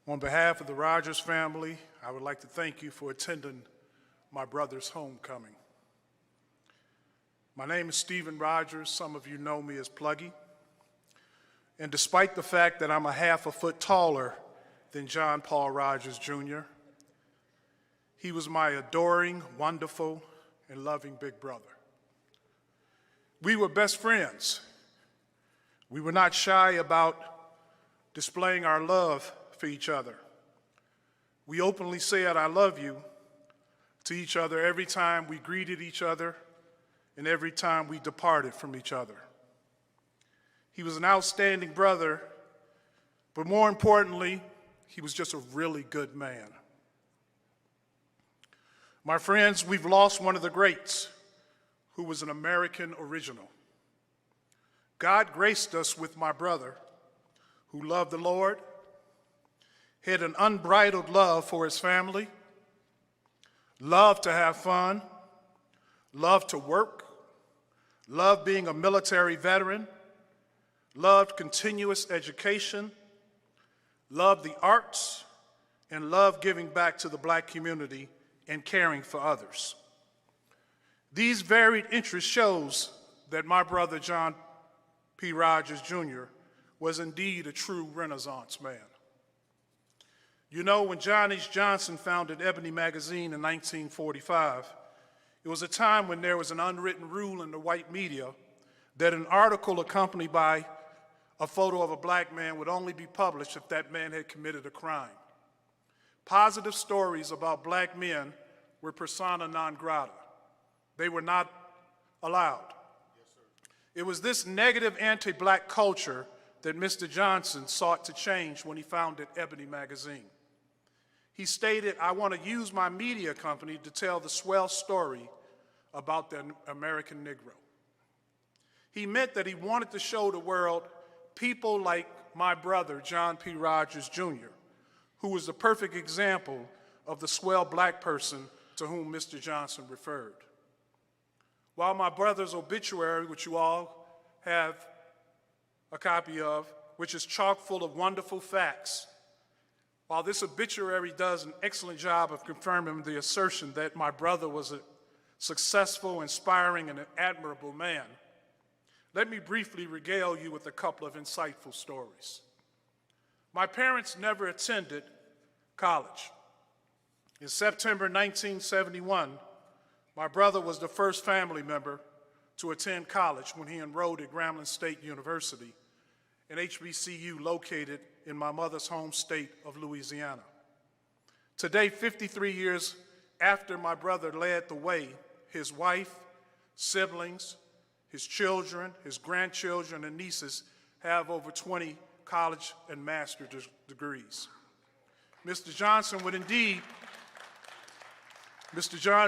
On behalf of the Rogers family, I would like to thank you for attending my brother's homecoming. My name is Stephen Rogers. Some of you know me as Pluggy. And despite the fact that I'm a half a foot taller than John Paul Rogers Jr., he was my adoring, wonderful, and loving big brother. We were best friends. We were not shy about displaying our love for each other. We openly said, "I love you," to each other every time we greeted each other and every time we departed from each other. He was an outstanding brother, but more importantly, he was just a really good man. My friends, we've lost one of the greats who was an American original. God graced us with my brother who loved the Lord, had an unbridled love for his family, loved to have fun, loved to work, loved being a military veteran, loved continuous education, loved the arts, and loved giving back to the Black community and caring for others. These varied interests shows that my brother John P. Rogers Jr. was indeed a true Renaissance man. You know, when John H. Johnson founded Ebony magazine in 1945, it was a time when there was an unwritten rule in the white media that an article accompanied by a photo of a Black man would only be published if that man had committed a crime. Positive stories about Black men were persona non grata. They were not allowed. It was this negative anti-Black culture that Mr. Johnson sought to change when he founded Ebony magazine. He stated, "I want to use my media company to tell the swell story about the American Negro." He meant that he wanted to show the world people like my brother, John P. Rogers Jr., who was the perfect example of the swell Black person to whom Mr. Johnson referred. While my brother's obituary, which you all have a copy of, which is chock full of wonderful facts, while this obituary does an excellent job of confirming the assertion that my brother was a successful, inspiring, and an admirable man, let me briefly regale you with a couple of insightful stories. My parents never attended college. In September 1971, my brother was the first family member to attend college when he enrolled at Grambling State University, an HBCU located in my mother's home state of Louisiana. Today, 53 years after my brother led the way, his wife, siblings, his children, his grandchildren, and nieces have over 20 college and master's degrees. Mr. John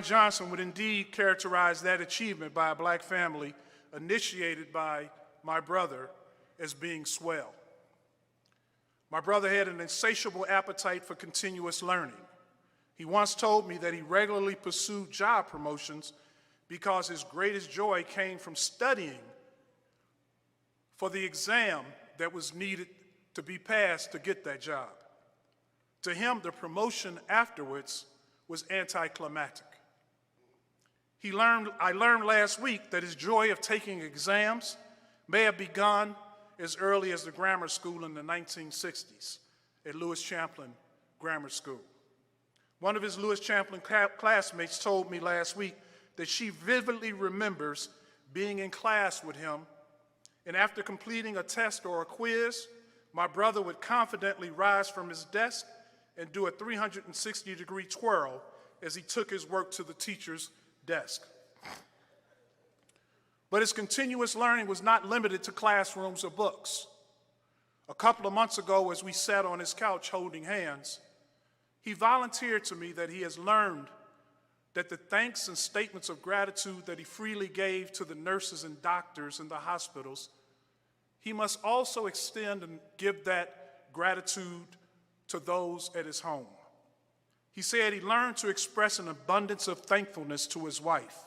Johnson would indeed characterize that achievement by a Black family initiated by my brother as being swell. My brother had an insatiable appetite for continuous learning. He once told me that he regularly pursued job promotions because his greatest joy came from studying for the exam that was needed to be passed to get that job. To him, the promotion afterwards was anticlimactic. I learned last week that his joy of taking exams may have begun as early as the grammar school in the 1960s at Lewis Champlin Grammar School. One of his Lewis Champlin classmates told me last week that she vividly remembers being in class with him, and after completing a test or a quiz, my brother would confidently rise from his desk and do a 360-degree twirl as he took his work to the teacher's desk. But his continuous learning was not limited to classrooms or books. A couple of months ago, as we sat on his couch holding hands, he volunteered to me that he has learned that the thanks and statements of gratitude that he freely gave to the nurses and doctors in the hospitals, he must also extend and give that gratitude to those at his home. He said he learned to express an abundance of thankfulness to his wife,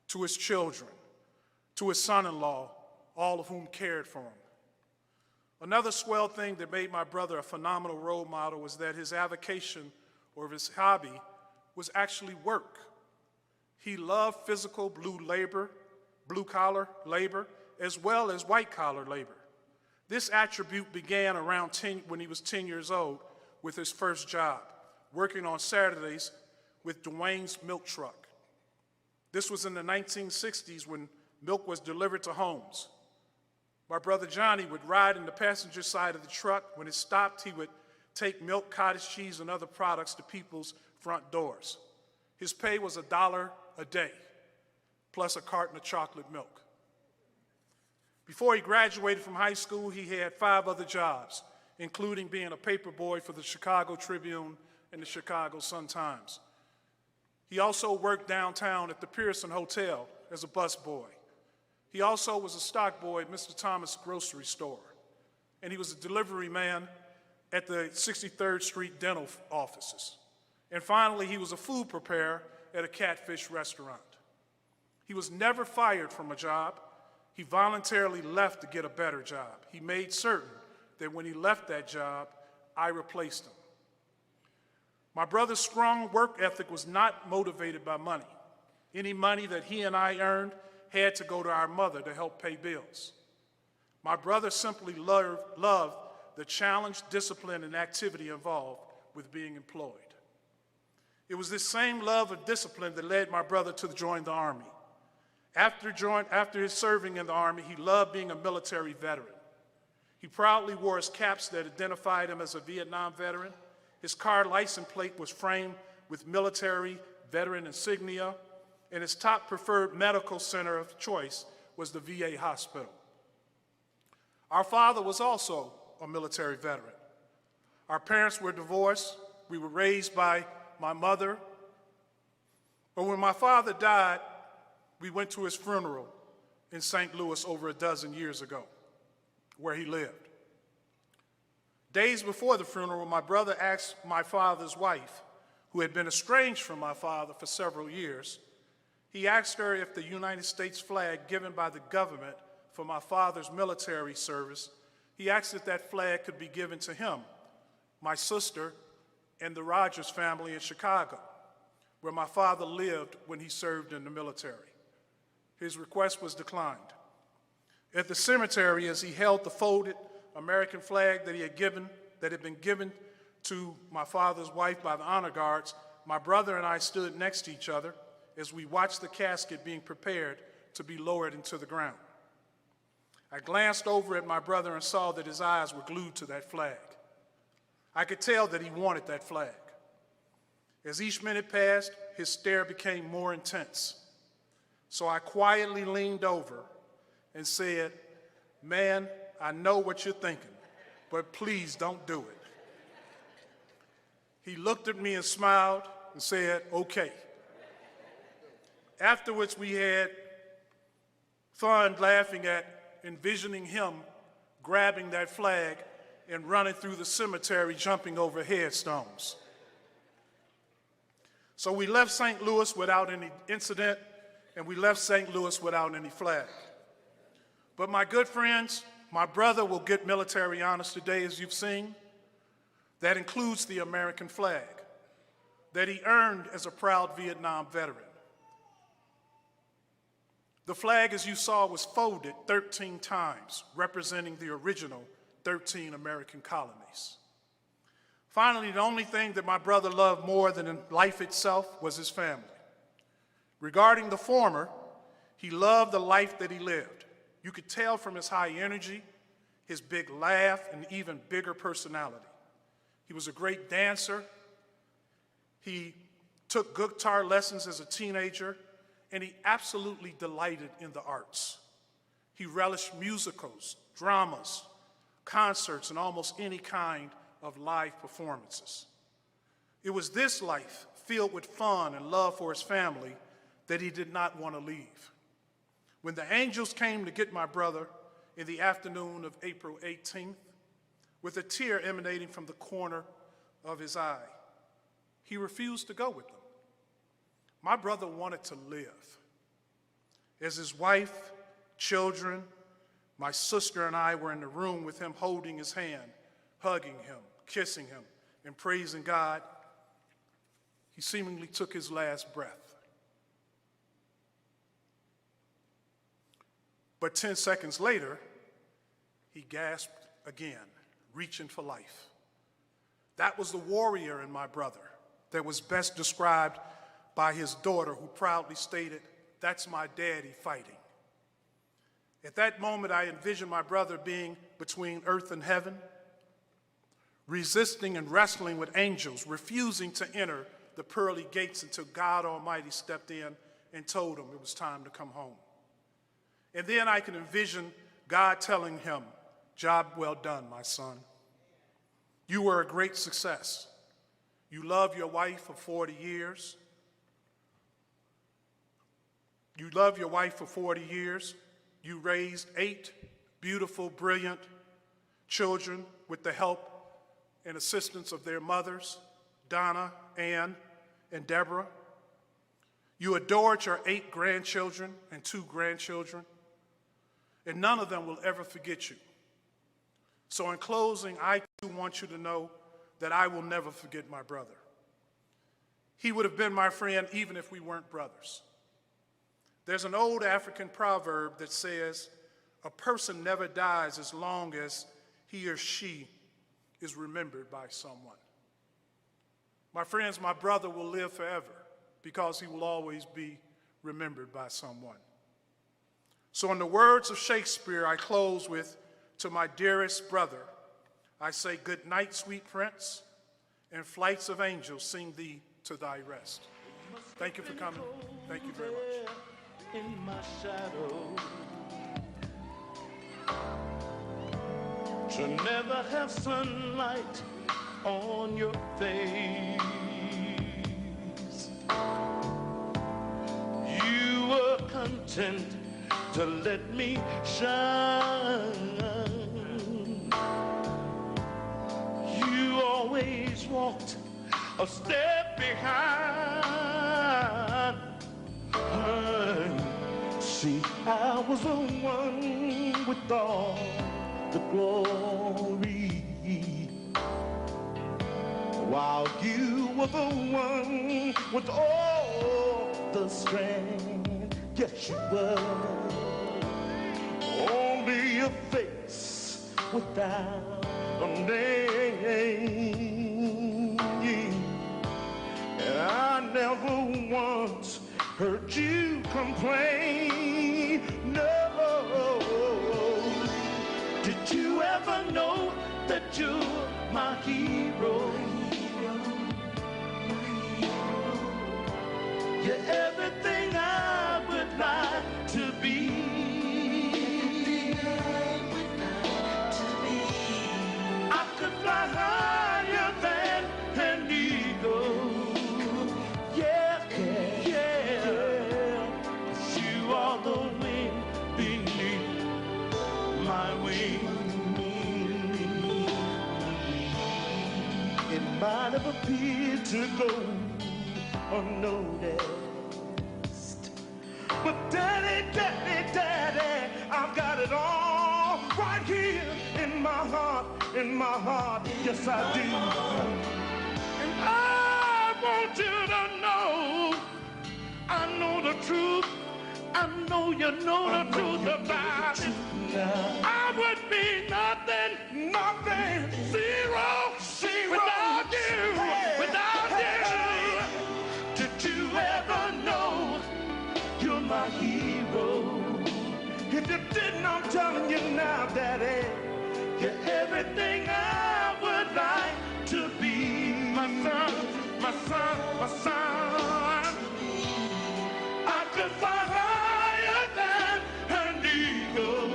to his children, to his son-in-law, all of whom cared for him. Another swell thing that made my brother a phenomenal role model was that his avocation or his hobby was actually work. He loved physical blue-collar labor, as well as white-collar labor. This attribute began when he was 10 years old with his first job, working on Saturdays with Dwayne's milk truck. This was in the 1960s when milk was delivered to homes. My brother Johnny would ride in the passenger side of the truck. When it stopped, he would take milk, cottage cheese, and other products to people's front doors. His pay was $1 a day, plus a carton of chocolate milk. Before he graduated from high school, he had 5 other jobs, including being a paper boy for the Chicago Tribune and the Chicago Sun-Times. He also worked downtown at the Pearson Hotel as a busboy. He also was a stock boy at Mr. Thomas' grocery store, and he was a delivery man at the 63rd Street dental offices. And finally, he was a food preparer at a catfish restaurant. He was never fired from a job. He voluntarily left to get a better job. He made certain that when he left that job, I replaced him. My brother's strong work ethic was not motivated by money. Any money that he and I earned had to go to our mother to help pay bills. My brother simply loved the challenge, discipline, and activity involved with being employed. It was this same love of discipline that led my brother to join the Army. After his serving in the Army, he loved being a military veteran. He proudly wore his caps that identified him as a Vietnam veteran. His car license plate was framed with military veteran insignia, and his top preferred medical center of choice was the VA hospital. Our father was also a military veteran. Our parents were divorced. We were raised by my mother. But when my father died, we went to his funeral in St. Louis over a dozen years ago, where he lived. Days before the funeral, my brother asked my father's wife, who had been estranged from my father for several years, he asked her if the United States flag given by the government for my father's military service, he asked if that flag could be given to him, my sister, and the Rogers family in Chicago, where my father lived when he served in the military. His request was declined. At the cemetery, as he held the folded American flag that had been given to my father's wife by the honor guards, my brother and I stood next to each other as we watched the casket being prepared to be lowered into the ground. I glanced over at my brother and saw that his eyes were glued to that flag. I could tell that he wanted that flag. As each minute passed, his stare became more intense. So I quietly leaned over and said, "Man, I know what you're thinking, but please don't do it." He looked at me and smiled and said, "Okay." Afterwards, we had fun laughing at envisioning him grabbing that flag and running through the cemetery, jumping over headstones. So we left St. Louis without any incident, and we left St. Louis without any flag. But my good friends, my brother will get military honors today, as you've seen. That includes the American flag that he earned as a proud Vietnam veteran. The flag, as you saw, was folded 13 times, representing the original 13 American colonies. Finally, the only thing that my brother loved more than life itself was his family. Regarding the former, he loved the life that he lived. You could tell from his high energy, his big laugh, and even bigger personality. He was a great dancer. He took guitar lessons as a teenager, and he absolutely delighted in the arts. He relished musicals, dramas, concerts, and almost any kind of live performances. It was this life, filled with fun and love for his family, that he did not want to leave. When the angels came to get my brother in the afternoon of April 18th, with a tear emanating from the corner of his eye, he refused to go with them. My brother wanted to live. As his wife, children, My sister and I were in the room with him, holding his hand, hugging him, kissing him, and praising God. He seemingly took his last breath. But 10 seconds later, he gasped again, reaching for life. That was the warrior in my brother that was best described by his daughter, who proudly stated, "That's my daddy fighting." At that moment, I envisioned my brother being between earth and heaven, resisting and wrestling with angels, refusing to enter the pearly gates until God Almighty stepped in and told him it was time to come home. And then I can envision God telling him, "Job well done, my son. You were a great success. You loved your wife for 40 years. You loved your wife for 40 years. You raised 8 beautiful, brilliant children with the help and assistance of their mothers, Donna, Ann, and Deborah. You adored your 8 grandchildren and 2 grandchildren, and none of them will ever forget you. So in closing, I too want you to know that I will never forget my brother. He would have been my friend even if we weren't brothers. There's an old African proverb that says, a person never dies as long as he or she is remembered by someone. My friends, my brother will live forever because he will always be remembered by someone. So in the words of Shakespeare, I close with, "To my dearest brother, I say good night, sweet prince, and flights of angels sing thee to thy rest." Thank you for coming. Thank you very much. In my shadow, to never have sunlight on your face. You were content to let me shine. You always walked a step behind. See, I was the one with all the glory, while you were the one with all the strength. Yes, you were. Only a face without a name. And I never once heard you complain. No. Did you ever know that you're my hero? You're everything I would like to be. I could fly higher than an eagle. It might have appeared to go unnoticed, but daddy, daddy, daddy, I've got it all right here in my heart, yes I do. And I want you to know, I know the truth, I know you know the truth about it. I would be nothing, zero, without you, Did you ever know you're my hero? If you didn't, I'm telling you now, Daddy, you're everything I would like to be. My son, my son, my son. I could fly higher than an eagle.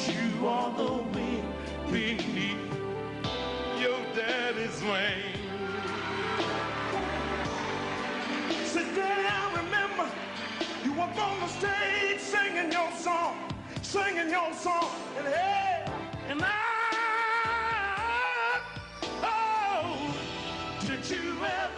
You are the wind beneath your daddy's wing. So Daddy, I remember you up on the stage singing your song, and hey, and oh, did you ever